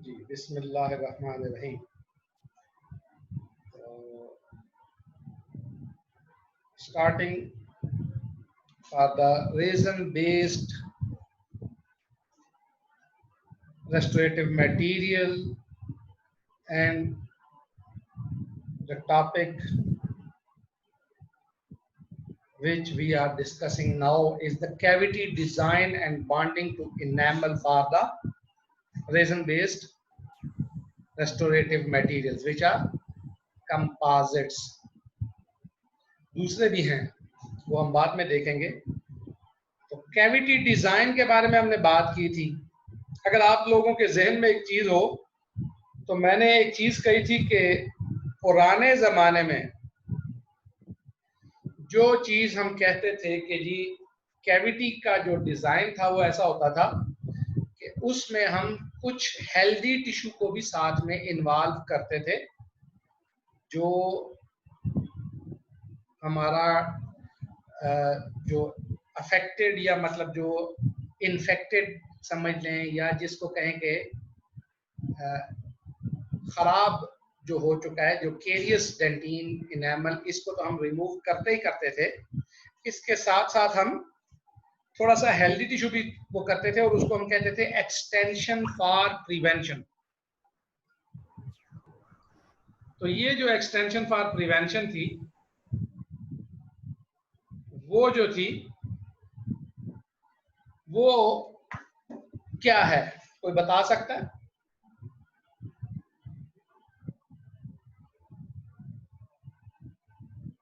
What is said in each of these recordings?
जी, बिस्मिल्लाहिर्रहमानिर्रहीम। Starting for the resin-based restorative material, and the topic which we are discussing now is the cavity design and bonding to enamel for the resin-based restorative materials, which are composites. दूसरे भी हैं, वो हम बाद में देखेंगे। तो कैविटी डिजाइन के बारे में हमने बात की थी। अगर आप लोगों के जहन में एक चीज हो, तो मैंने एक चीज कही थी कि पुराने जमाने में जो चीज हम कहते थे कि जी कैविटी का जो डिजाइन था वो ऐसा होता था कि उसमें हम कुछ हेल्दी टिश्यू को भी साथ में इन्वॉल्व करते थे, जो हमारा जो अफेक्टेड या मतलब जो इन्फेक्टेड समझ लें, या जिसको कहें कि खराब जो हो चुका है, जो केरियस डेंटिन इनेमल, इसको तो हम रिमूव करते ही करते थे। इसके साथ साथ हम थोड़ा सा हेल्दी टिश्यू भी वो करते थे, और उसको हम कहते थे एक्सटेंशन फॉर प्रिवेंशन। तो ये जो एक्सटेंशन फॉर प्रिवेंशन थी, वो जो थी वो क्या है, कोई बता सकता है?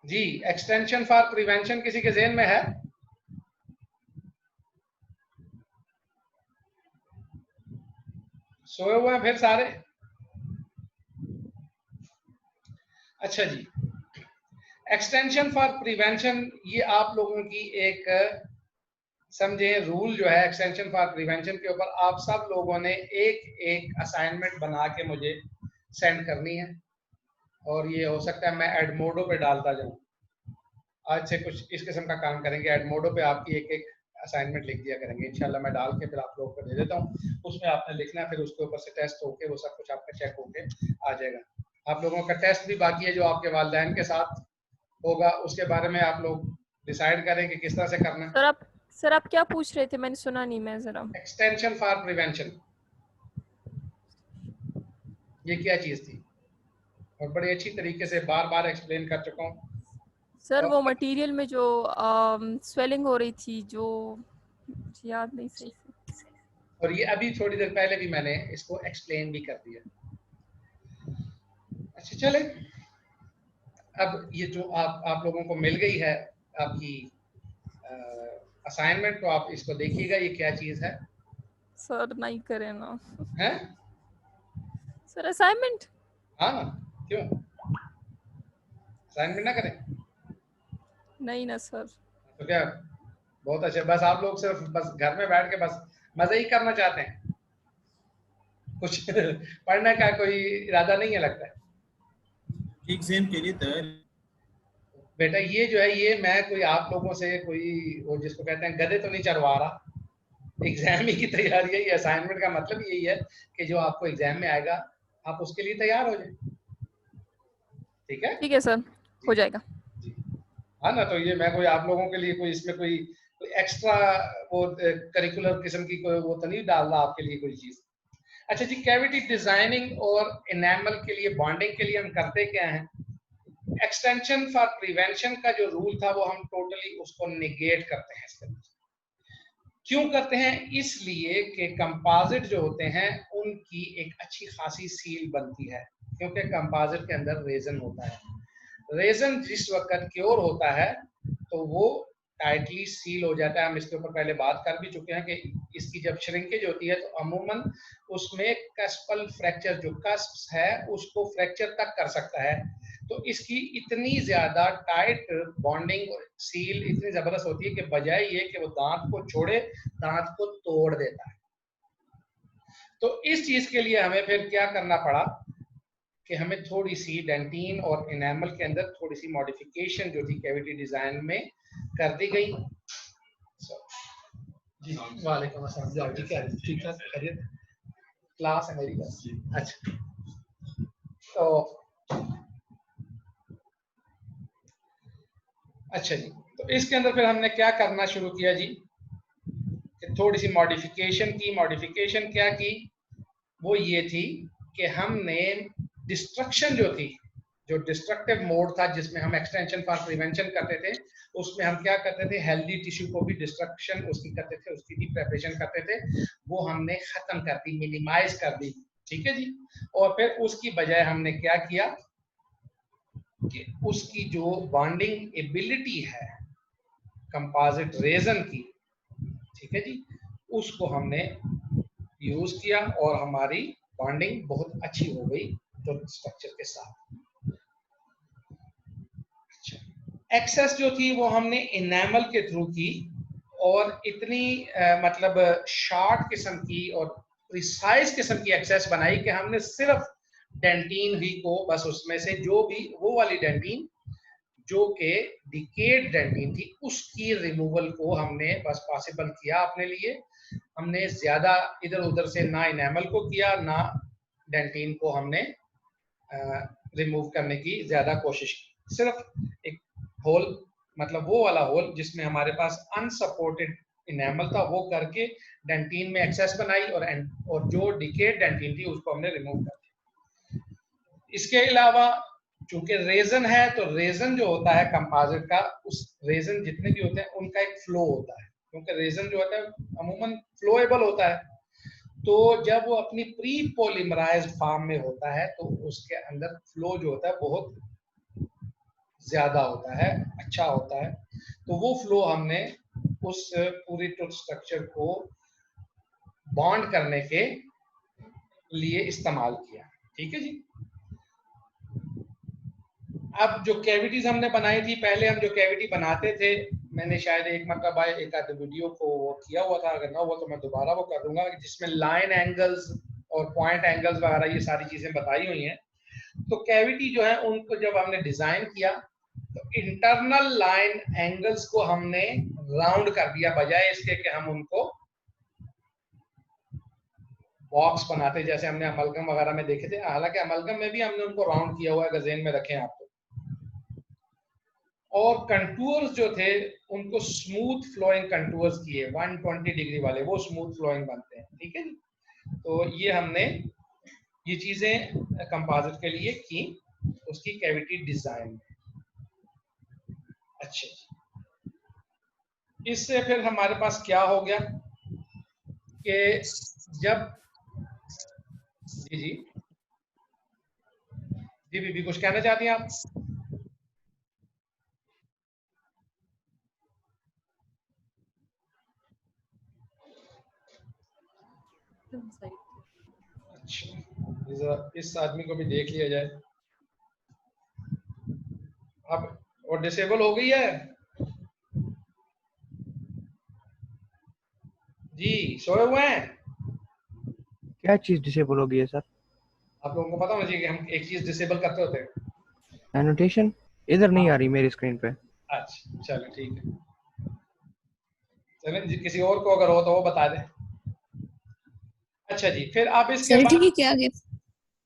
जी, एक्सटेंशन फॉर प्रिवेंशन किसी के ज़हन में है? सोए हुए हैं फिर सारे? अच्छा जी, एक्सटेंशन फॉर प्रिवेंशन, ये आप लोगों की एक समझे रूल जो है एक्सटेंशन फॉर प्रिवेंशन के ऊपर, आप सब लोगों ने एक एक असाइनमेंट बना के मुझे सेंड करनी है, और ये हो सकता है मैं एडमोडो पे डालता जाऊं। आज से कुछ इस किस्म का काम करेंगे, एडमोडो पे आपकी एक एक असाइनमेंट लिख दिया करेंगे इंशाल्लाह। मैं डाल के फिर आप लोगों को दे देता हूँ, उसमें आपने लिखना, फिर उसके ऊपर से टेस्ट होके वो सब कुछ आपका चेक होके आ जाएगा। आप लोगों का टेस्ट भी बाकी है जो आपके वालिदैन के साथ होगा, उसके बारे में आप लोग डिसाइड करें कि किस तरह से करना है। सर आप क्या पूछ रहे थे? मैंने सुना नहीं, मैं जरा। एक्सटेंशन फॉर प्रिवेंशन, ये क्या चीज थी, और बड़ी अच्छी तरीके से बार बार एक्सप्लेन कर चुका हूँ। सर और वो मटेरियल में जो स्वेलिंग हो रही थी, जो याद नहीं सही से। और ये अभी थोड़ी देर पहले भी मैंने इसको एक्सप्लेन भी कर दिया। अच्छा चले, अब ये जो आप लोगों को मिल गई है आपकी असाइनमेंट, तो आप इसको देखिएगा, ये क्या चीज है। सर नहीं करें ना हैं? Sir assignment? हाँ, क्यों असाइनमेंट ना करें? नहीं ना सर। तो क्या, बहुत अच्छे, बस आप लोग सिर्फ बस घर में बैठ के बस मजे ही करना चाहते हैं, कुछ पढ़ने का कोई इरादा नहीं है लगता है। एग्जाम के लिए तैयार। बेटा ये जो है, ये मैं कोई आप लोगों से कोई वो जिसको कहते हैं गधे तो नहीं चढ़वा रहा। एग्जाम ही की तैयारी है, ये असाइनमेंट का मतलब यही है कि जो आपको एग्जाम में आएगा आप उसके लिए तैयार हो जाए। ठीक है? ठीक है सर, हो जाएगा। जी हाँ ना, तो ये मैं कोई आप लोगों के लिए कोई इसमें कोई एक्स्ट्रा वो करिकुलर किस्म की कोई वो तो नहीं डाल रहा आपके लिए कोई चीज। अच्छा जी, कैविटी डिजाइनिंग और इनेमल के लिए बॉन्डिंग के लिए हम करते क्या हैं? एक्सटेंशन फॉर प्रिवेंशन का जो रूल था वो हम टोटली उसको निगेट करते हैं इसके अंदर। क्यों करते हैं? इसलिए कि कंपोजिट जो होते हैं उनकी एक अच्छी खासी सील बनती है, क्योंकि कंपोजिट के अंदर रेजन होता है। रेजन जिस वक्त क्योर होता है तो वो टाइटली सील हो जाता है। हम इसके ऊपर पहले बात कर भी चुके हैं कि इसकी जब श्रिंकेज होती है तो अमूमन उसमें कस्पल फ्रैक्चर, जो कस्प है उसको फ्रैक्चर तक कर सकता है। तो इसकी इतनी ज्यादा टाइट बॉन्डिंग और सील इतनी जबरदस्त होती है कि बजाय ये कि वो दांत को छोड़े, दांत को तोड़ देता है। तो इस चीज के लिए हमें फिर क्या करना पड़ा कि हमें थोड़ी सी डेंटिन और इनेमल के अंदर थोड़ी सी मॉडिफिकेशन जो थी कैविटी डिजाइन में कर दी गई। जी वालेकुम अस्सलाम, जाओ जी, क्या ठीक ठाक खैरियत? क्लास है मेरी बस। अच्छा, तो अच्छा जी, तो इसके अंदर फिर हमने क्या करना शुरू किया जी, थोड़ी सी मॉडिफिकेशन की। मॉडिफिकेशन क्या की, वो ये थी कि हमने डिस्ट्रक्शन जो थी, जो डिस्ट्रक्टिव मोड था जिसमें हम एक्सटेंशन फॉर प्रिवेंशन करते थे, उसमें हम क्या करते थे, हेल्दी टिश्यू को भी डिस्ट्रक्शन उसकी करते थे, उसकी भी प्रिपरेशन करते थे, वो हमने खत्म कर दी, मिनिमाइज कर दी। ठीक है जी। और फिर उसकी बजाय हमने क्या किया कि उसकी जो बॉन्डिंग एबिलिटी है कंपोजिट रेजन की, ठीक है जी, उसको हमने यूज किया और हमारी बॉन्डिंग बहुत अच्छी हो गई तो स्ट्रक्चर के साथ। एक्सेस जो थी वो हमने इनेमल के थ्रू की, और इतनी मतलब शार्ट किस्म की और प्रिसाइज किस्म की एक्सेस बनाई कि हमने सिर्फ डेंटीन ही को, बस उसमें से जो भी वो वाली डेंटीन जो कि डिकेड डेंटीन थी उसकी रिमूवल को हमने बस पॉसिबल किया अपने लिए। हमने ज्यादा इधर उधर से ना इनेमल को किया ना डेंटीन को हमने रिमूव करने की ज्यादा कोशिश की। सिर्फ एक होल, मतलब वो वाला होल जिसमें हमारे पास अनसपोर्टेड इनेमल था वो करके डेंटीन में एक्सेस बनाई, और जो डिकेड डेंटीन थी उसको हमने रिमूव कर दिया। इसके अलावा चूंकि रेजन है तो रेजन जो होता है कंपोजिट का, उस रेजन जितने भी होते हैं उनका एक फ्लो होता है, क्योंकि रेजन जो होता है अमूमन फ्लोएबल होता है। तो जब वो अपनी प्री पॉलीमराइज्ड फॉर्म में होता है तो उसके अंदर फ्लो जो होता है बहुत ज्यादा होता है, अच्छा होता है। तो वो फ्लो हमने उस पूरी टूथ स्ट्रक्चर को बॉन्ड करने के लिए इस्तेमाल किया। ठीक है जी। अब जो कैविटीज हमने बनाई थी, पहले हम जो कैविटी बनाते थे, मैंने शायद एक मतलब एक आध वीडियो को वो किया हुआ था, अगर ना हुआ तो मैं दोबारा वो कर दूंगा, जिसमें लाइन एंगल्स और पॉइंट एंगल्स वगैरह ये सारी चीजें बताई हुई हैं। तो कैविटी जो है उनको जब हमने डिजाइन किया तो इंटरनल लाइन एंगल्स को हमने राउंड कर दिया, बजाय इसके कि हम उनको बॉक्स बनाते जैसे हमने अमलगम वगैरह में देखे थे। हालांकि अमलगम में भी हमने उनको राउंड किया हुआ है, अगर ज़हन में रखें आप तो। और कंटूर्स जो थे उनको स्मूथ फ्लोइंग कंटूर्स किए, 120 डिग्री वाले, वो स्मूथ फ्लोइंग बनते हैं। ठीक है जी। तो ये हमने ये चीजें कंपोजिट के लिए की उसकी कैविटी डिजाइन में। अच्छा जी, इससे फिर हमारे पास क्या हो गया कि जब जी जी जी बीबी कुछ कहना चाहती हैं आप? अच्छा, इस आदमी को भी देख लिया जाए। अब और डिसेबल हो गई है जी, सोए हुए हैं। क्या चीज डिसेबल हो गई है सर? आप लोगों को पता होना चाहिए कि हम एक चीज डिसेबल करते होते हैं। एनोटेशन इधर नहीं आ रही मेरी स्क्रीन पे। अच्छा चलो ठीक है, चलें किसी और को अगर हो तो वो बता दे। अच्छा जी, फिर आप इसके सर बाद ठीक है क्या आगे?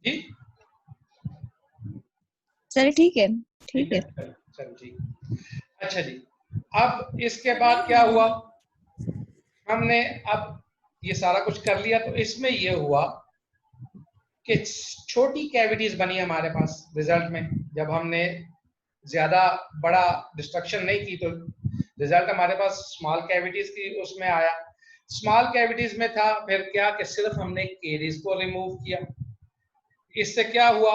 जी सर ठीक है, ठीक है। चलो ठीक। अच्छा जी, अब इसके बाद क्या हुआ, हमने अब ये सारा कुछ कर लिया, तो इसमें ये हुआ कि छोटी कैविटीज बनी हमारे पास रिजल्ट में। जब हमने ज्यादा बड़ा डिस्ट्रक्शन नहीं की तो रिजल्ट हमारे पास स्मॉल कैविटीज की उसमें आया। स्मॉल कैविटीज में था फिर क्या कि सिर्फ हमने केरीज को रिमूव किया। इससे क्या हुआ,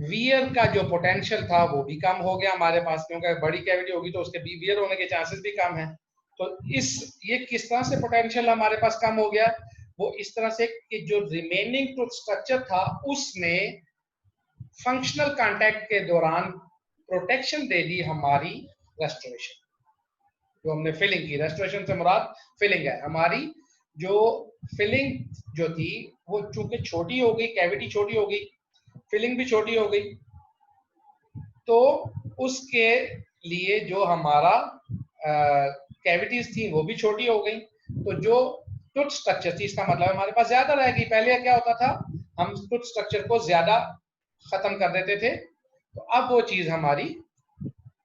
वियर का जो पोटेंशियल था वो भी कम हो गया हमारे पास, क्योंकि बड़ी कैविटी होगी तो उसके वियर होने के चांसेस भी कम है। तो ये किस तरह से पोटेंशियल हमारे पास कम हो गया, वो इस तरह से कि जो रिमेनिंग टूथ स्ट्रक्चर था उसने फंक्शनल कांटेक्ट के दौरान प्रोटेक्शन दे दी हमारी रेस्टोरेशन। जो हमने फिलिंग की, रेस्टोरेशन से मुराद फिलिंग है हमारी। जो फिलिंग जो थी वो चूंकि छोटी हो गई, कैविटी छोटी हो गई, फिलिंग भी छोटी हो गई, तो उसके लिए जो हमारा कैविटीज थी वो भी छोटी हो गई। तो जो टूथ स्ट्रक्चर थी, इसका मतलब हमारे पास ज्यादा रहेगी। पहले क्या होता था, हम टूथ स्ट्रक्चर को ज्यादा खत्म कर देते थे, तो अब वो चीज हमारी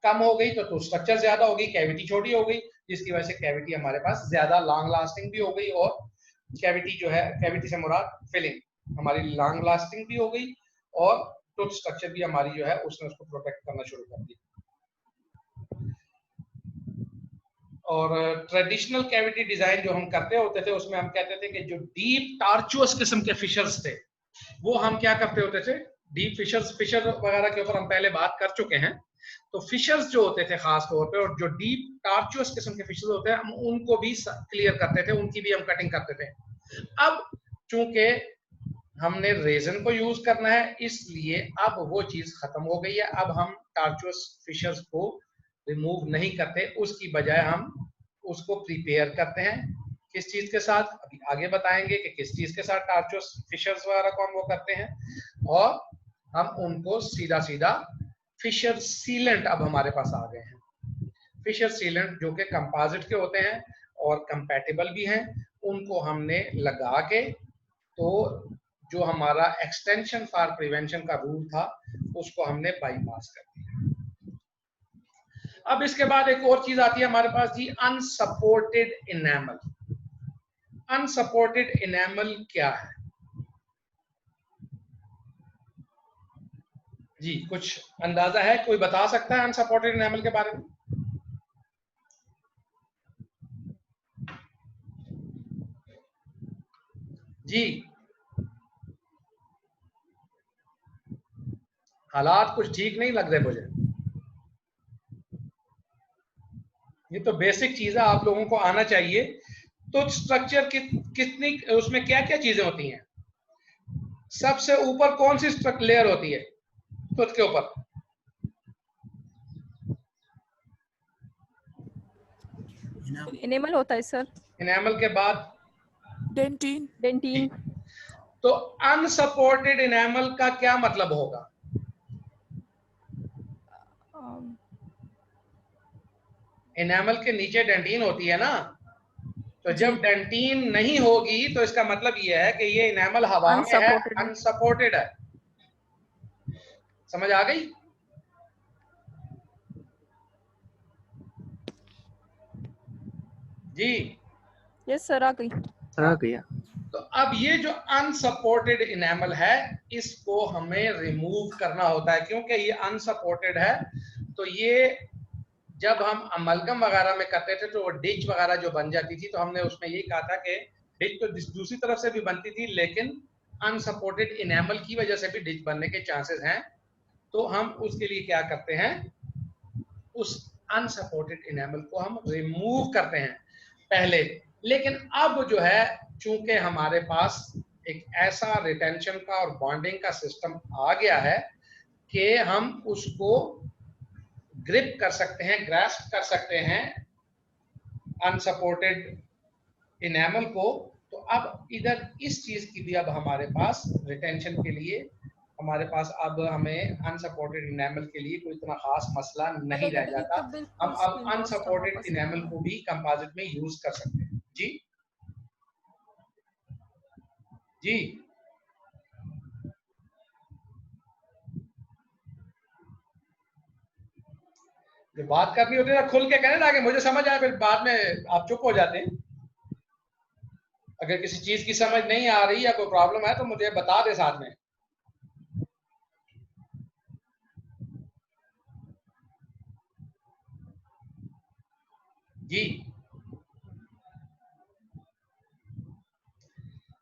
कम हो गई, तो टूथ स्ट्रक्चर ज्यादा हो गई, कैविटी छोटी हो गई, जिसकी वजह से कैविटी हमारे पास ज्यादा लॉन्ग लास्टिंग भी हो गई, और कैविटी जो है, कैविटी से मुराद फिलिंग हमारी लॉन्ग लास्टिंग भी हो गई, और टूथ स्ट्रक्चर भी हमारी जो है उसने उसको प्रोटेक्ट करना शुरू कर दिया। और ट्रेडिशनल कैविटी डिजाइन जो हम करते होते थे, उसमें हम कहते थे कि जो डीप टार्चुअस किस्म के फिशर्स थे, वो हम क्या करते होते थे, डीप फिशर वगैरह के ऊपर हम पहले बात कर चुके हैं। तो फिशर्स जो होते थे खास तौर पे, और जो डीप टार्चुअस किस्म के फिशर्स होते हैं, हम उनको भी क्लियर करते थे, उनकी भी हम कटिंग करते थे। अब चूंकि हमने रेजन को यूज करना है, इसलिए अब वो चीज खत्म हो गई है। अब हम टार्चुअस फिशर्स को रिमूव नहीं करते, उसकी बजाय हम उसको प्रिपेयर करते हैं। किस चीज के साथ, अभी आगे बताएंगे कि किस चीज के साथ टार्चुअस फिशर्स वगैरह को हम वो करते हैं, और हम उनको सीधा सीधा फिशर सीलेंट अब हमारे पास आ गए हैं। फिशर सीलेंट जो कि कंपोजिट के होते हैं और कंपैटिबल भी हैं, उनको हमने लगा के, तो जो हमारा एक्सटेंशन फॉर प्रिवेंशन का रूल था, उसको हमने बाईपास कर दिया। अब इसके बाद एक और चीज आती है हमारे पास जी, अनसपोर्टेड इनेमल। अनसपोर्टेड इनेमल क्या है जी, कुछ अंदाजा है, कोई बता सकता है अनसपोर्टेड इनेमल के बारे में? जी, हालात कुछ ठीक नहीं लग रहे मुझे। ये तो बेसिक चीज है, आप लोगों को आना चाहिए। तो स्ट्रक्चर कितनी, उसमें क्या क्या चीजें होती हैं? सबसे ऊपर कौन सी लेयर होती है टूथ के ऊपर? एनिमल होता है सर। इनेमल के बाद डेंटिन। डेंटिन। तो अनसपोर्टेड इनेमल का क्या मतलब होगा? इनेमल के नीचे डेंटिन होती है ना, तो जब डेंटिन नहीं होगी तो इसका मतलब यह है कि ये इनेमल हवा में है, अनसपोर्टेड है। समझ आ गई? जी यस सर, आ गई। आ गया। तो अब ये जो अनसपोर्टेड इनेमल है, इसको हमें रिमूव करना होता है, क्योंकि ये अनसपोर्टेड है। तो ये जब हम अमलगम वगैरह में करते थे, तो वो डिच वगैरह जो बन जाती थी, तो हमने उसमें ये कहा था कि डिच तो दूसरी तरफ से भी बनती थी, लेकिन अनसपोर्टेड इनेमल की वजह से भी डिच बनने के चांसेस हैं। तो हम उसके लिए क्या करते हैं, उस अनसपोर्टेड इनेमल को हम रिमूव करते हैं पहले। लेकिन अब जो है, चूंकि हमारे पास एक ऐसा रिटेंशन का और बॉन्डिंग का सिस्टम आ गया है कि हम उसको ग्रिप कर सकते हैं, ग्रास्प कर सकते हैं अनसपोर्टेड इनेमल को। तो अब इधर इस चीज की भी अब हमारे पास रिटेंशन के लिए, हमारे पास अब हमें अनसपोर्टेड इनेमल के लिए कोई इतना खास मसला नहीं रह जाता। हम अब अनसपोर्टेड इनेमल को भी कंपोजिट में यूज कर सकते हैं। जी जी, जो बात करनी होती है ना, खुल के कहने ना, कि मुझे समझ आए, फिर बाद में आप चुप हो जाते हैं। अगर किसी चीज की समझ नहीं आ रही या कोई प्रॉब्लम है तो मुझे बता दे साथ में। जी,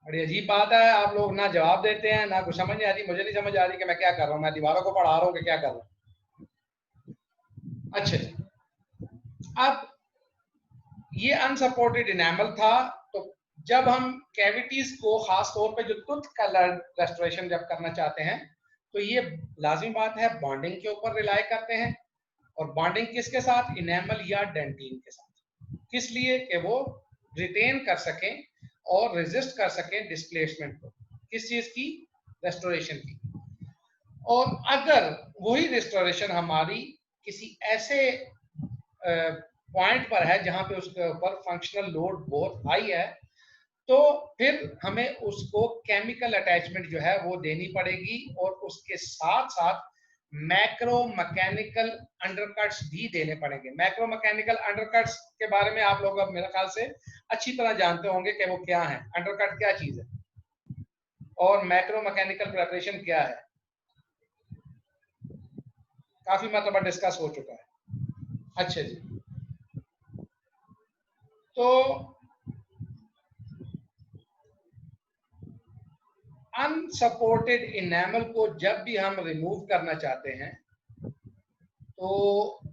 बड़ी अजीब बात है, आप लोग ना जवाब देते हैं, ना कुछ समझ नहीं आती। मुझे नहीं समझ आ रही कि मैं क्या कर रहा हूँ, मैं दीवारों को पढ़ा रहा हूँ कि क्या कर रहा हूँ। अच्छा, अब ये अनसपोर्टेड इनेमल था। तो जब हम कैविटीज को, खास तौर पे जो टूथ कलर रेस्टोरेशन जब करना चाहते हैं, तो ये लाजिमी बात है, बॉन्डिंग के ऊपर रिलाई करते हैं। और बॉन्डिंग किसके साथ? इनेमल या डेंटिन के साथ। किस लिए? कि वो रिटेन कर सकें और रेजिस्ट कर सकें डिस्प्लेसमेंट को। किस चीज की? रेस्टोरेशन की। और अगर वही रेस्टोरेशन हमारी किसी ऐसे पॉइंट पर है जहां पे उसके ऊपर फंक्शनल लोड बहुत हाई है, तो फिर हमें उसको केमिकल अटैचमेंट जो है वो देनी पड़ेगी और उसके साथ साथ मैक्रो मैकेनिकल अंडरकट्स भी देने पड़ेंगे। मैक्रो मैकेनिकल अंडरकट्स के बारे में आप लोग अब मेरे ख्याल से अच्छी तरह जानते होंगे कि वो क्या है, अंडरकट क्या चीज है और मैक्रो मैकेनिकल प्रिपरेशन क्या है, काफी मरतबा डिस्कस हो चुका है। अच्छा जी, तो अनसपोर्टेड इनेमल को जब भी हम रिमूव करना चाहते हैं तो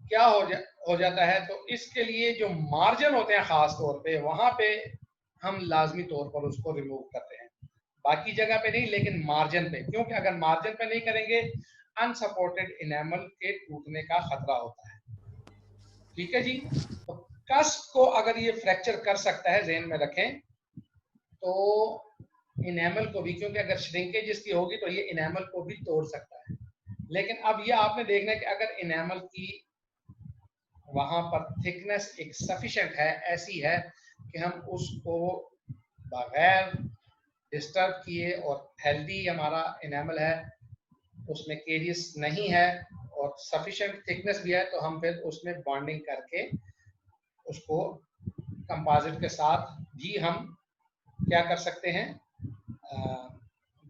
क्या हो जाता है, तो इसके लिए जो मार्जिन होते हैं खास तौर पे वहां पे हम लाजमी तौर पर उसको रिमूव करते हैं, बाकी जगह पे नहीं लेकिन मार्जिन पे, क्योंकि अगर मार्जिन पे नहीं करेंगे अनसपोर्टेड इनेमल के टूटने का खतरा होता है। ठीक है जी, तो कस्प को अगर ये फ्रैक्चर कर सकता है, ज़हन में रखें, तो इनेमल को भी, क्योंकि अगर श्रिंकेज इसकी होगी तो ये इनेमल को भी तोड़ सकता है। लेकिन अब ये आपने देखना है कि अगर इनेमल की वहां पर थिकनेस एक सफिशिएंट है, ऐसी है कि हम उसको बगैर डिस्टर्ब किए और हेल्दी हमारा इनेमल है, उसमें केरियस नहीं है और सफिशिएंट थिकनेस भी है, तो हम फिर उसमें बॉन्डिंग करके उसको कंपोजिट के साथ भी हम क्या कर सकते हैं,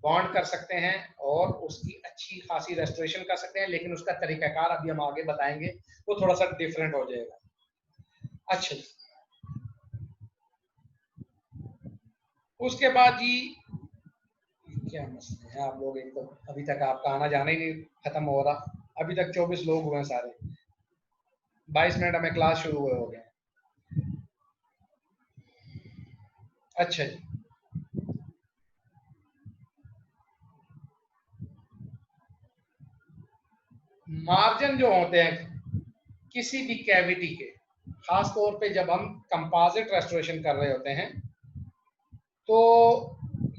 बॉन्ड कर सकते हैं और उसकी अच्छी खासी रेस्टोरेशन कर सकते हैं। लेकिन उसका तरीकाकार अभी हम आगे बताएंगे, वो थोड़ा सा डिफरेंट हो जाएगा। अच्छा, उसके बाद जी क्या मसला है, आप लोग एक तो अभी तक आपका आना जाना ही नहीं खत्म हो रहा, अभी तक 24 लोग हुए हैं, सारे 22 मिनट हमें क्लास शुरू हुए हो गए। अच्छा जी, मार्जिन जो होते हैं किसी भी कैविटी के, खास तौर पे जब हम कंपोजिट रेस्टोरेशन कर रहे होते हैं, तो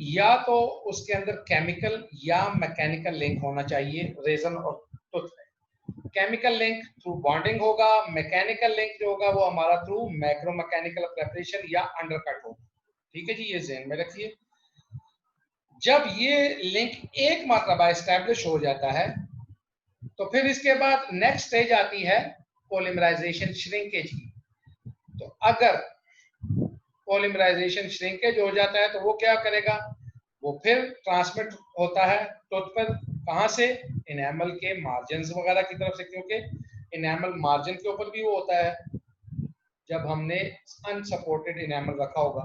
या तो उसके अंदर केमिकल या मैकेनिकल लिंक होना चाहिए रेजन और टूथ में। केमिकल लिंक थ्रू बॉन्डिंग होगा, मैकेनिकल लिंक जो होगा वो हमारा थ्रू मैक्रो मैकेनिकल प्रेपरेशन या अंडरकट होगा। ठीक है जी, ये ज़हन में रखिए। जब ये लिंक एक मरतबा एस्टैब्लिश हो जाता है तो फिर इसके बाद नेक्स्ट स्टेज आती है पॉलीमराइजेशन श्रिंकेज की। तो अगर पॉलीमराइजेशन श्रिंकेज हो जाता है तो वो क्या करेगा, वो फिर ट्रांसमिट होता है टूथ पर, कहाँ से, इनेमल के मार्जिन वगैरह की तरफ से, क्योंकि इनेमल मार्जिन के ऊपर भी वो होता है जब हमने अनसपोर्टेड इनेमल रखा होगा।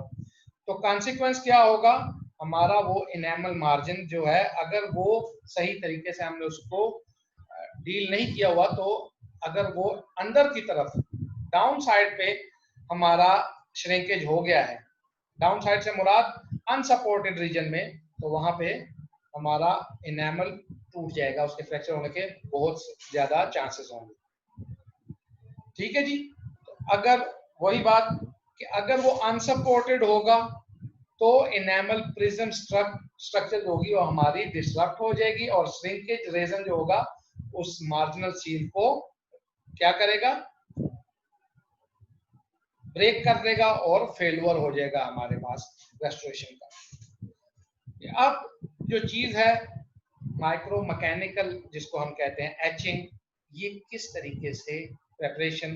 तो कॉन्सिक्वेंस क्या होगा, हमारा वो इनेमल मार्जिन जो है, अगर वो सही तरीके से हमने उसको डील नहीं किया हुआ, तो अगर वो अंदर की तरफ डाउन साइड पे हमारा श्रिंकेज हो गया है, डाउन साइड से मुराद अनसपोर्टेड रीजन में, तो वहां पे हमारा इनेमल टूट जाएगा, उसके फ्रैक्चर होने के बहुत ज्यादा चांसेस होंगे। ठीक है जी, तो अगर वही बात कि अगर वो अनसपोर्टेड होगा तो इनेमल प्रिज्म स्ट्रक्चर जो होगी वो हमारी डिस्टरप्ट हो जाएगी और श्रिंकेज रीजन जो होगा उस मार्जिनल सील को क्या करेगा, ब्रेक कर देगा और फेलुअर हो जाएगा हमारे पास रेस्टोरेशन का। अब जो चीज है माइक्रो मैकेनिकल जिसको हम कहते हैं एचिंग, ये किस तरीके से प्रेपरेशन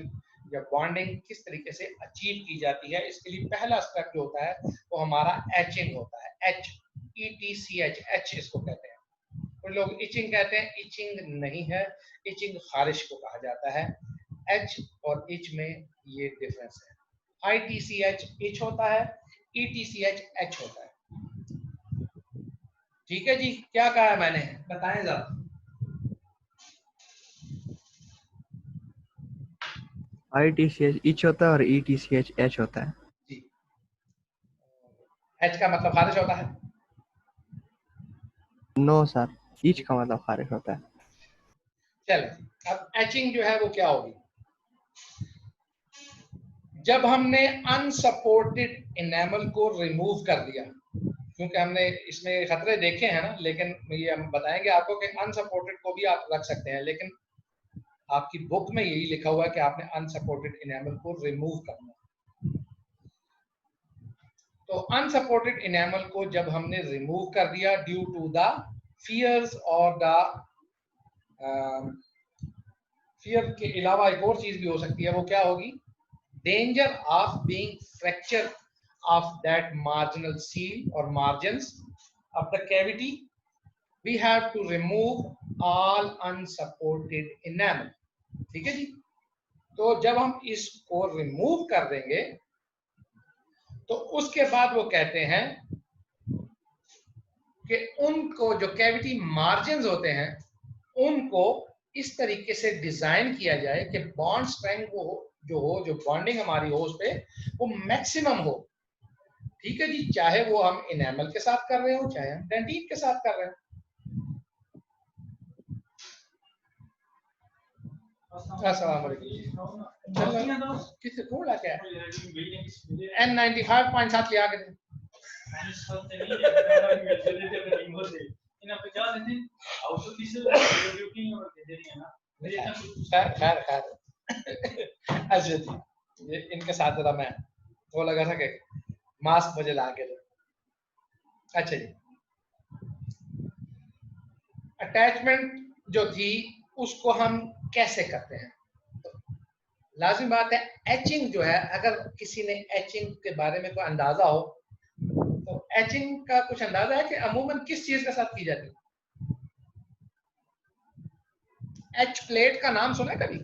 या बॉन्डिंग किस तरीके से अचीव की जाती है, इसके लिए पहला स्टेप जो होता है वो हमारा एचिंग होता है। ETCH, एच इसको कहते हैं। कुछ लोग इचिंग कहते हैं, इचिंग नहीं है, इचिंग खारिश को कहा जाता है। एच और इच में ये डिफरेंस है। ITCH इच होता है, ETCH एच होता है। ठीक है जी, क्या कहा है मैंने, बताएं जरा। ITCH इच होता है और ETCH एच होता है जी, एच का मतलब खारिश होता है। नो सर, इच का मतलब खारिश होता है। चलो, अब एचिंग जो है वो क्या होगी, जब हमने अनसपोर्टेड इनेमल को रिमूव कर दिया, क्योंकि हमने इसमें खतरे देखे हैं ना, लेकिन ये हम बताएंगे आपको कि अनसपोर्टेड को भी आप रख सकते हैं, लेकिन आपकी बुक में यही लिखा हुआ है कि आपने अनसपोर्टेड इनेमल को रिमूव करना। तो अनसपोर्टेड इनेमल को जब हमने रिमूव कर दिया ड्यू टू द फियर्स और द फियर के अलावा एक और चीज भी हो सकती है, वो क्या होगी? Danger of being fracture of that marginal seal और margins of the cavity. We have to remove all unsupported enamel. ठीक है जी. तो जब हम इसको रिमूव कर देंगे तो उसके बाद वो कहते हैं कि उनको जो कैविटी मार्जिन्स होते हैं उनको इस तरीके से डिजाइन किया जाए कि बॉन्ड स्ट्रेंथ जो बॉन्डिंग हमारी हो उस पे वो मैक्सिमम हो. ठीक है जी. चाहे वो हम इनेमल के साथ कर रहे हो, चाहे हम डेंटिन के साथ कर रहे हो. अस्सलाम वालेकुम. किसे कौन ला के N95.7 लिया के खैर अच्छा जी. ये इनके साथ जरा मैं वो लगा था कि मास्क मुझे ला के दो. अच्छा जी. अटैचमेंट जो थी उसको हम कैसे करते हैं? तो लाजिम बात है एचिंग जो है, अगर किसी ने एचिंग के बारे में कोई अंदाजा हो तो एचिंग का कुछ अंदाजा है कि अमूमन किस चीज के साथ की जाती है? एच प्लेट का नाम सुना है कभी?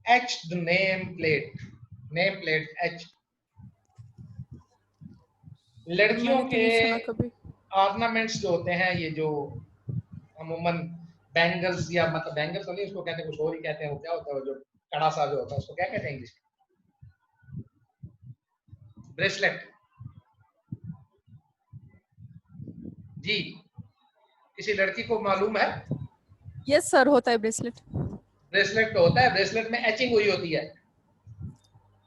H name plate H. लड़कियों के ऑर्नामेंट्स जो होते हैं, ये जो अमूमन बैंगल्स या मतलब बैंगल्स तो नहीं, उसको कहते हैं कुछ और ही कहते हैं. वो क्या होता है, वो जो कड़ा सा जो होता है उसको क्या कहते हैं इंग्लिश में? ब्रेसलेट. जी, किसी लड़की को मालूम है? यस सर, होता है ब्रेसलेट. ब्रेसलेट तो होता है. ब्रेसलेट में एचिंग हुई होती है.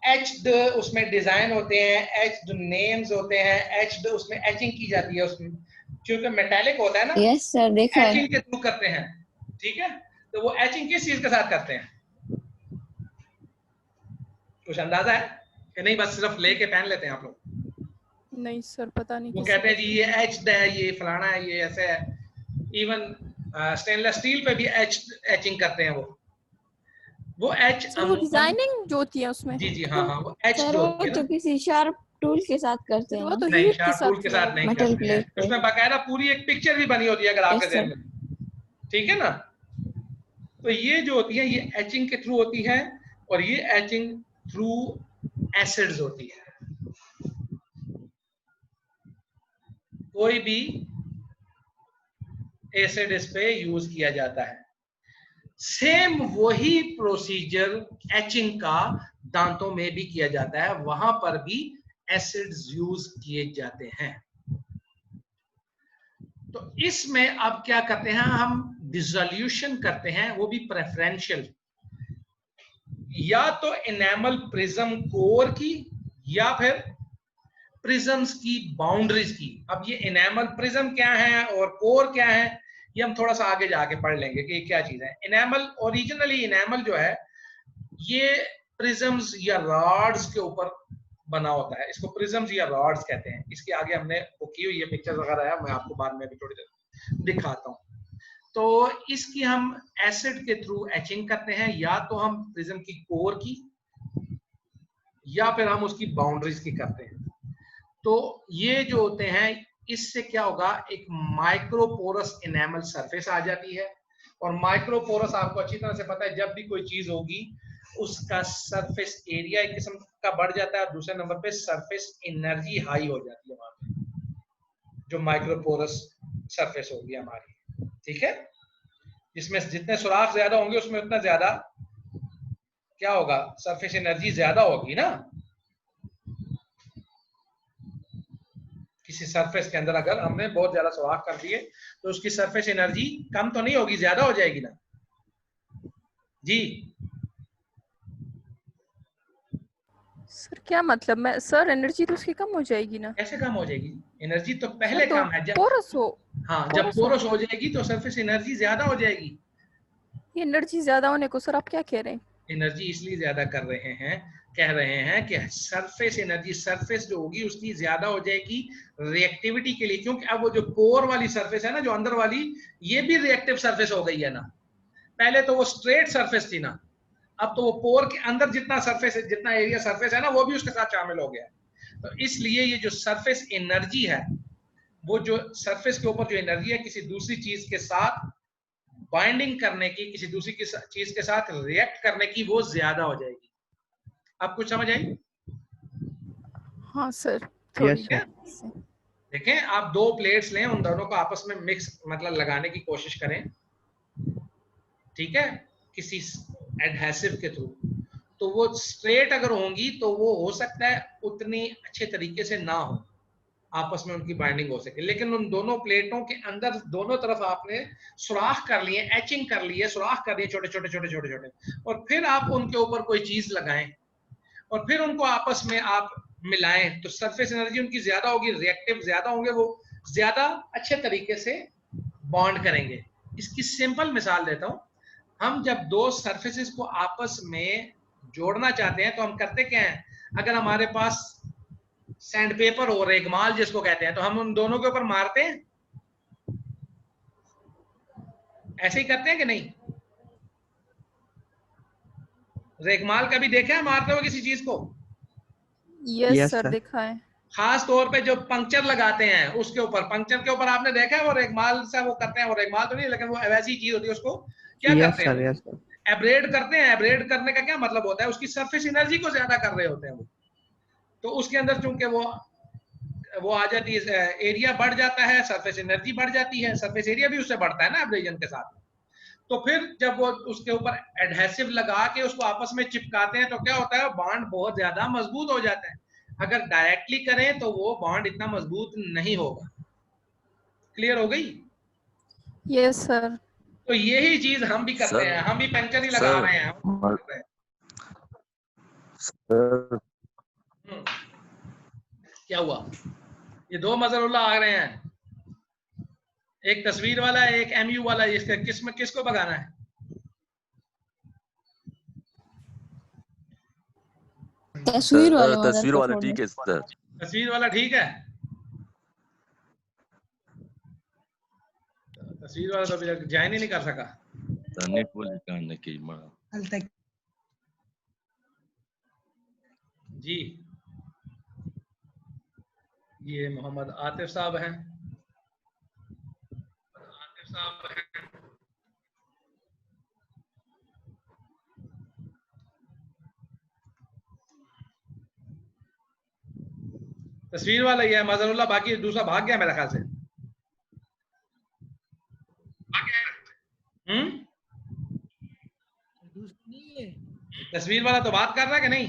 एच्ड उसमें डिजाइन होते हैं, एच्ड नेम्स होते हैं, एच्ड उसमें एचिंग की जाती है. उसमें क्योंकि मेटालिक होता है ना. यस सर, देखा है. एचिंग के थ्रू करते हैं. ठीक है. तो वो एचिंग किस चीज के साथ करते हैं? कुछ अंदाजा है कि नहीं? बस सिर्फ लेके पहन लेते हैं आप लोग? नहीं सर, पता नहीं. वो कहते हैं जी ये एच्ड है, ये फलाना है, ये ऐसे है. इवन स्टेनलेस स्टील पे भी एचिंग करते हैं. वो एच वो डिजाइनिंग जो होती है उसमें. जी हाँ, वो एच सर जो वो होती है तो ना, किसी शार्प टूल के साथ करते हैं. वो तो नहीं हीट शार्प टूल के साथ नहीं मेटल करते हैं. प्लेट. उसमें बाकायदा पूरी एक पिक्चर भी बनी होती है, अगर आपके ध्यान में. ठीक है ना. तो ये जो होती है ये एचिंग के थ्रू होती है, और ये एचिंग थ्रू एसिड्स होती है. कोई भी एसिड इस पे यूज किया जाता है. सेम वही प्रोसीजर एचिंग का दांतों में भी किया जाता है. वहां पर भी एसिड्स यूज किए जाते हैं. तो इसमें अब क्या करते हैं हम? डिसोल्यूशन करते हैं, वो भी प्रेफरेंशियल. या तो एनामल प्रिज्म कोर की या फिर प्रिज्म्स की बाउंड्रीज की. अब ये एनामल प्रिज्म क्या है और कोर क्या है, ये हम थोड़ा सा आगे जाके पढ़ लेंगे कि ये क्या चीज है. एनामल ओरिजिनली एनामल जो है ये प्रिज्म्स या रॉड्स के ऊपर बना होता है. इसको प्रिज्म्स या रॉड्स कहते हैं. इसके आगे हमने वो की हुई है पिक्चर्स वगैरह है, मैं आपको बाद में भी थोड़ी देर दिखाता हूँ. तो इसकी हम एसिड के थ्रू एचिंग करते हैं, या तो हम प्रिज्म की कोर की या फिर हम उसकी बाउंड्रीज की करते हैं. तो ये जो होते हैं इससे क्या होगा, एक माइक्रोपोरस एनामल सरफेस आ जाती है. और माइक्रोपोरस आपको अच्छी तरह से पता है, जब भी कोई चीज होगी उसका सरफेस एरिया एक किस्म का बढ़ जाता है, दूसरे नंबर पे सरफेस एनर्जी हाई हो जाती है वहां पे, जो माइक्रोपोरस सरफेस होगी हमारी. ठीक है. इसमें जितने सुराख ज्यादा होंगे उसमें उतना ज्यादा क्या होगा, सरफेस एनर्जी ज्यादा होगी ना. किसी सरफेस के अंदर अगर हमने बहुत ज्यादा सुराख कर दिए तो उसकी सरफेस एनर्जी कम तो नहीं होगी, ज्यादा हो जाएगी ना जी. सर क्या मतलब? मैं सर एनर्जी तो उसकी कम हो जाएगी ना? कैसे कम हो जाएगी? एनर्जी तो पहले कम है. जब पोरस हो. हाँ, जब पोरस हो जाएगी तो सरफेस एनर्जी ज्यादा हो जाएगी. ये एनर्जी ज्यादा होने को सर आप क्या कह रहे हैं? एनर्जी इसलिए ज्यादा कर रहे हैं कह रहे हैं कि सरफेस एनर्जी, सरफेस जो होगी उसकी ज्यादा हो जाएगी रिएक्टिविटी के लिए, क्योंकि अब वो जो कोर वाली सरफेस है ना, जो अंदर वाली, ये भी रिएक्टिव सरफेस हो गई है ना। पहले तो वो स्ट्रेट सरफेस थी ना, अब तो वो पोर के अंदर जितना सरफेस है, जितना एरिया सरफेस है ना, वो भी उसके साथ शामिल हो गया। तो इसलिए ये जो सरफेस एनर्जी है, वो जो सरफेस के ऊपर जो एनर्जी है किसी दूसरी चीज के साथ बाइंडिंग करने की, किसी दूसरी चीज के साथ रिएक्ट करने की, वो ज्यादा हो जाएगी। आप कुछ समझ आई? हाँ सर, यस थोड़ी सर। देखें, आप दो प्लेट्स लें, उन दोनों को आपस में मिक्स मतलब लगाने की कोशिश करें, ठीक है, किसी एडहेसिव के थ्रू। तो वो स्ट्रेट अगर होंगी तो वो हो सकता है उतनी अच्छे तरीके से ना हो, आपस में उनकी बाइंडिंग हो सके। लेकिन उन दोनों प्लेटों के अंदर दोनों तरफ आपने सुराख कर लिए, एचिंग कर लिए, सुराख कर दिए छोटे छोटे छोटे छोटे छोटे, और फिर आप उनके ऊपर कोई चीज लगाएं और फिर उनको आपस में आप मिलाएं, तो सरफेस एनर्जी उनकी ज्यादा होगी, रिएक्टिव ज्यादा होंगे, वो ज्यादा अच्छे तरीके से बॉन्ड करेंगे। इसकी सिंपल मिसाल देता हूं, हम जब दो सरफेसेस को आपस में जोड़ना चाहते हैं तो हम करते क्या हैं, अगर हमारे पास सैंड पेपर और रेगमाल जिसको कहते हैं, तो हम उन दोनों के ऊपर मारते हैं, ऐसे ही करते हैं कि नहीं? रेगमाल कभी देखा है मारते हुए किसी चीज को? Yes Yes, sir, sir. देखा है। खास तौर पे जो पंक्चर लगाते हैं उसके ऊपर, पंक्चर के ऊपर आपने देखा है वो रेगमाल से वो करते हैं, वो रेगमाल तो नहीं लेकिन वो वैसी चीज होती है, उसको क्या Yes करते sir, हैं? yes sir. एब्रेड करते हैं। एब्रेड करने का क्या मतलब होता है, उसकी सरफेस एनर्जी को ज्यादा कर रहे होते हैं वो, तो उसके अंदर चूंकि वो आ जाती है, एरिया बढ़ जाता है, सरफेस एनर्जी बढ़ जाती है, सरफेस एरिया भी उससे बढ़ता है ना एब्रेजन के साथ। तो फिर जब वो उसके ऊपर एडहेसिव लगा के उसको आपस में चिपकाते हैं तो क्या होता है, बॉन्ड बहुत ज्यादा मजबूत हो जाता है। अगर डायरेक्टली करें तो वो बॉन्ड इतना मजबूत नहीं होगा। क्लियर हो गई? Yes sir. तो यही चीज हम भी करते हैं, हम भी पंक्चर ही लगा रहे हैं। क्या हुआ? ये दो मजरुल्लाह आ रहे हैं, एक तस्वीर वाला है, एक एमयू वाला है, इसका किसको भगाना है? तस्वीर वाला तस्वीर वाला ठीक है सर। तस्वीर वाला ठीक है? तस्वीर वाला तो अभी तक ज्वाइन ही नहीं कर सका। जी, ये मोहम्मद आतिफ साहब हैं। आतिफ साहब हैं। तस्वीर वाला ही है मजरुल्लाह, बाकी दूसरा भाग गया मेरे ख्याल से। तस्वीर वाला तो बात कर रहा है कि नहीं?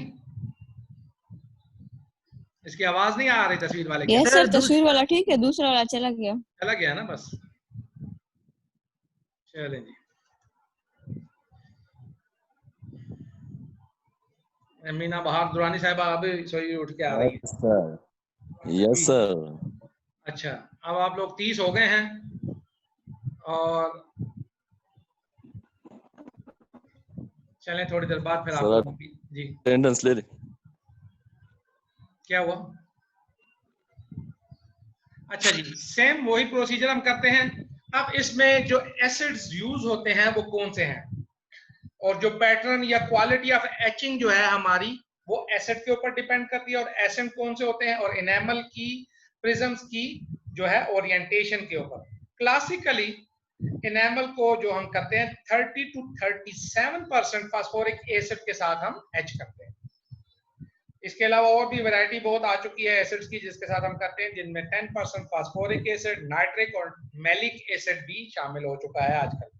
इसकी आवाज नहीं आ रही तस्वीर वाले की। यस सर, तस्वीर वाला ठीक है, दूसरा वाला चला गया। चला गया ना, बस चलें जी। मीना बहार दुरानी साहिबा अभी सोई उठ के आ रही है। Yes sir. अच्छा, अब आप लोग 30 हो गए हैं और चलें थोड़ी देर बाद फिर आप लोग जी अटेंडेंस ले ले। क्या हुआ? अच्छा जी, सेम वही प्रोसीजर हम करते हैं। अब इसमें जो एसिड्स यूज होते हैं वो कौन से हैं, और जो पैटर्न या क्वालिटी ऑफ एचिंग जो है हमारी, वो एसिड के ऊपर डिपेंड करती है, और एसिड कौन से होते हैं, और एनामल की, प्रिज्म्स की जो है ओरिएंटेशन के ऊपर। क्लासिकली एनामल को जो हम करते हैं 30 to 37% फास्फोरिक एसिड के साथ हम एच करते हैं। इसके अलावा और भी वैरायटी बहुत आ चुकी है एसिड्स की जिसके साथ हम करते हैं, जिनमें 10% फास्फोरिक एसिड, नाइट्रिक और मैलिक एसिड भी शामिल हो चुका है आजकल।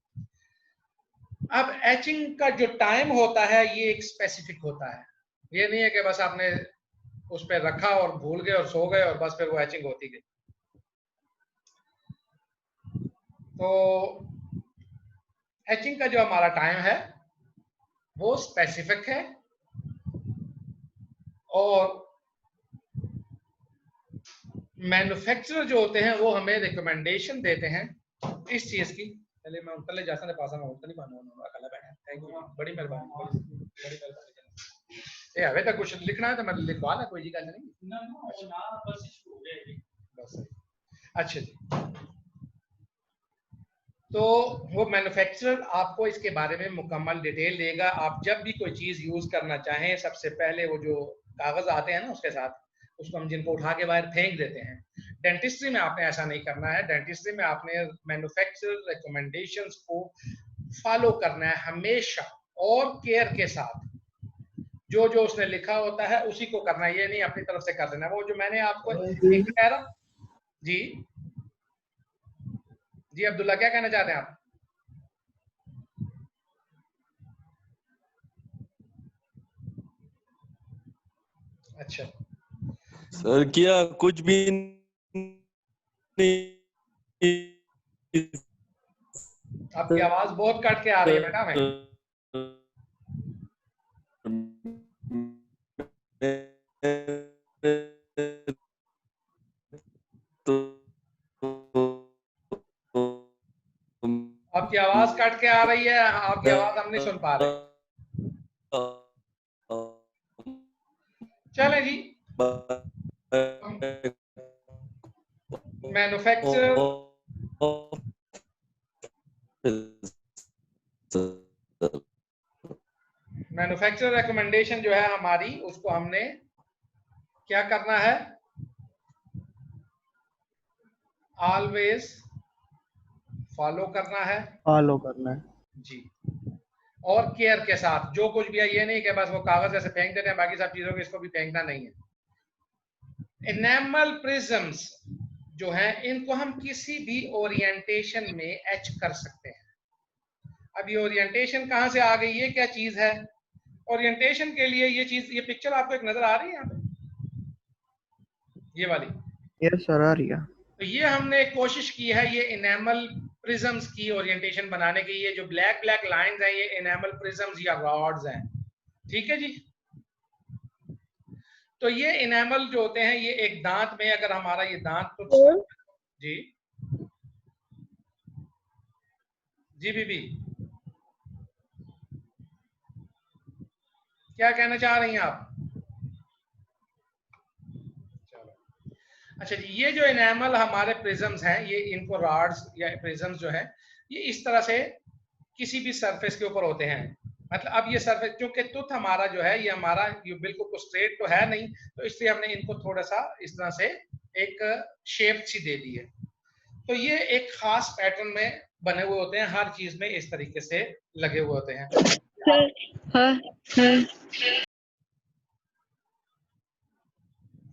अब एचिंग का जो टाइम होता है ये एक स्पेसिफिक होता है, ये नहीं है कि बस आपने उस पर रखा और भूल गए और सो गए और बस फिर वो एचिंग होती गई। तो एचिंग का जो हमारा टाइम है वो स्पेसिफिक है, और मैन्युफैक्चरर जो होते हैं वो हमें रिकमेंडेशन देते हैं इस चीज की। चलिए मैं उनके लिए जाता नहीं पासा, मैं उनका नहीं मानूंगा, थैंक यू, बड़ी मेहरबानी, बड़ी मेहरबानी। अबे तो कुछ लिखना है तो मैं लिखवा ला, कोई दिक्कत नहीं। ना बस शुरू हो गया बस सही। अच्छा जी, तो वो मैन्युफैक्चरर आपको इसके बारे में मुकम्मल डिटेल देगा। आप जब भी कोई चीज़ यूज़ करना चाहें, सबसे पहले वो जो कागज़ आते हैं ना उसके साथ, उसको हम जिनको उठा के बाहर फेंक देते हैं। डेंटिस्ट्री में आपने ऐसा नहीं करना है। डेंटिस्ट्री में आपने मैन्युफैक्चरर रिकमेंडेशंस को फॉलो करना है हमेशा, और केयर के साथ। जो जो उसने लिखा होता है उसी को करना है, ये नहीं अपनी तरफ से कर देना। वो जो मैंने आपको एक कह रहा जी जी अब्दुल्ला, क्या कहना चाहते हैं आप? अच्छा सर क्या कुछ भी नहीं। आपकी आवाज बहुत कट के आ रही है बेटा। मैं आपकी आवाज कट के आ रही है, आपकी आवाज हम नहीं सुन पा रहे। चले जी, मैन्युफैक्चरर रिकमेंडेशन जो है हमारी, उसको हमने क्या करना है, ऑलवेज फॉलो करना है जी, और केयर के साथ। जो कुछ भी है, ये नहीं कि बस वो कागज ऐसे फेंक देते हैं, बाकी सब चीजों को इसको भी फेंकना नहीं है। एनामल प्रिज्म्स जो हैं, इनको हम किसी भी ओरिएंटेशन में एच कर सकते हैं। अब ये ओरिएंटेशन कहां से आ गई है, क्या चीज है? ओरिएंटेशन के लिए ये चीज, ये पिक्चर आपको एक नजर आ रही है यहाँ पे, ये वाली? यस सर, आ रही है। तो ये हमने कोशिश की है ये एनामल प्रिज्म्स की ओरिएंटेशन बनाने की। ये जो ब्लैक ब्लैक लाइंस हैं, ये एनामल प्रिज्म्स या रॉड्स हैं, ठीक है जी। तो ये एनामल जो होते हैं, ये एक दांत में, अगर हमारा ये दांत तो जी जी बीबी क्या कहना चाह रही हैं आप? चलो अच्छा जी, ये जो एनामल हमारे प्रिज्म्स हैं, ये इनको रॉड्स या प्रिज्म्स जो है, ये इस तरह से किसी भी सरफेस के ऊपर होते हैं। मतलब अब ये सरफेस, क्योंकि टूथ हमारा जो है, ये हमारा ये बिल्कुल स्ट्रेट तो है नहीं, तो इसलिए हमने इनको थोड़ा सा इस तरह से एक शेप सी दे दी है। तो ये एक खास पैटर्न में बने हुए होते हैं, हर चीज में इस तरीके से लगे हुए होते हैं।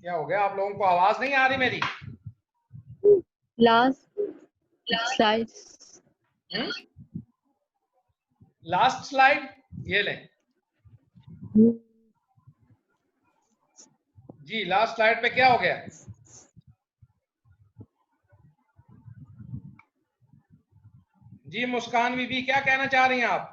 क्या हो गया, आप लोगों को आवाज नहीं आ रही मेरी? लास्ट स्लाइड ये लें जी। लास्ट स्लाइड पे क्या हो गया? जी मुस्कान बीबी, क्या कहना चाह रही हैं आप?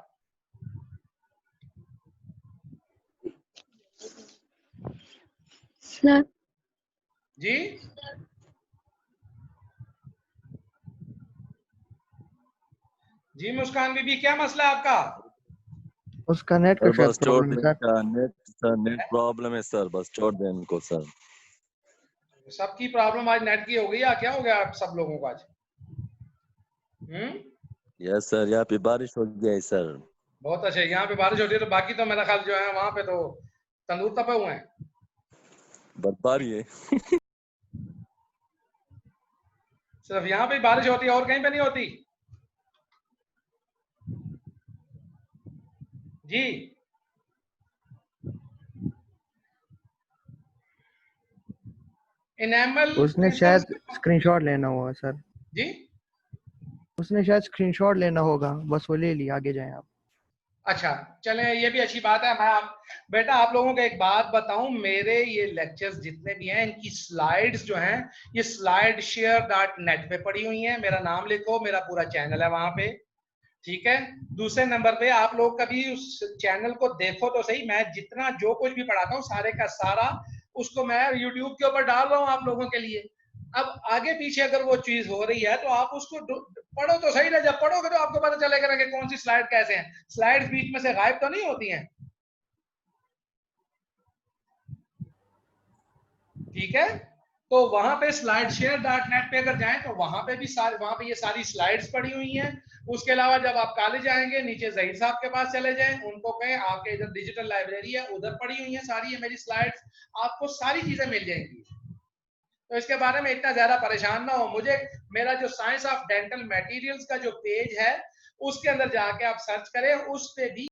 जी जी मुस्कान बीबी, क्या मसला है आपका? उसका नेट का बस छोड़ प्रॉब्लम दें है क्या? नेट प्रॉब्लम है सर, बस छोड़ दें इनको सर। सबकी प्रॉब्लम आज नेट की हो गई या क्या हो गया आप सब लोगों को आज? यस सर, यहाँ पे बारिश हो गई है सर। बहुत अच्छा, यहाँ पे बारिश हो रही है, तो बाकी तो मेरा ख्याल जो है वहां पे तो तंदूर तपे हुए हैं। बर्फबारी है। सिर्फ यहाँ पे बारिश होती है और कहीं पे नहीं होती जी? एनामल उसने शायद स्क्रीनशॉट लेना होगा सर। जी उसने शायद स्क्रीनशॉट लेना होगा, बस वो ले लिया, आगे जाएं आप। अच्छा चलें, ये भी अच्छी बात है। बेटा आप लोगों को एक बात बताऊं, मेरे ये लेक्चर्स जितने भी हैं, इनकी स्लाइड्स जो हैं, ये slideshare.net पे पड़ी हुई हैं। मेरा नाम लिखो, मेरा पूरा चैनल है वहां पे, ठीक है। दूसरे नंबर पे आप लोग कभी उस चैनल को देखो तो सही, मैं जितना जो कुछ भी पढ़ाता हूँ सारे का सारा उसको मैं YouTube के ऊपर डाल रहा हूँ आप लोगों के लिए। अब आगे पीछे अगर वो चीज हो रही है तो आप उसको पढ़ो तो सही ना, जब पढ़ोगे तो आपको पता चलेगा ना कि कौन सी स्लाइड कैसे हैं। स्लाइड्स बीच में से गायब तो नहीं होती हैं। ठीक है, तो वहां पे slideshare.net पे अगर जाएं तो वहां पे भी वहां पे ये सारी स्लाइड्स पड़ी हुई हैं। उसके अलावा जब आप कॉलेज आएंगे नीचे जहीर साहब के पास चले जाएं, उनको कहें आपके इधर डिजिटल लाइब्रेरी है, उधर पड़ी हुई है सारी ये मेरी स्लाइड्स, आपको सारी चीजें मिल जाएंगी। तो इसके बारे में इतना ज्यादा परेशान ना हो। मुझे मेरा जो साइंस ऑफ डेंटल मटेरियल्स का जो पेज है उसके अंदर जाके आप सर्च करें, उस पे भी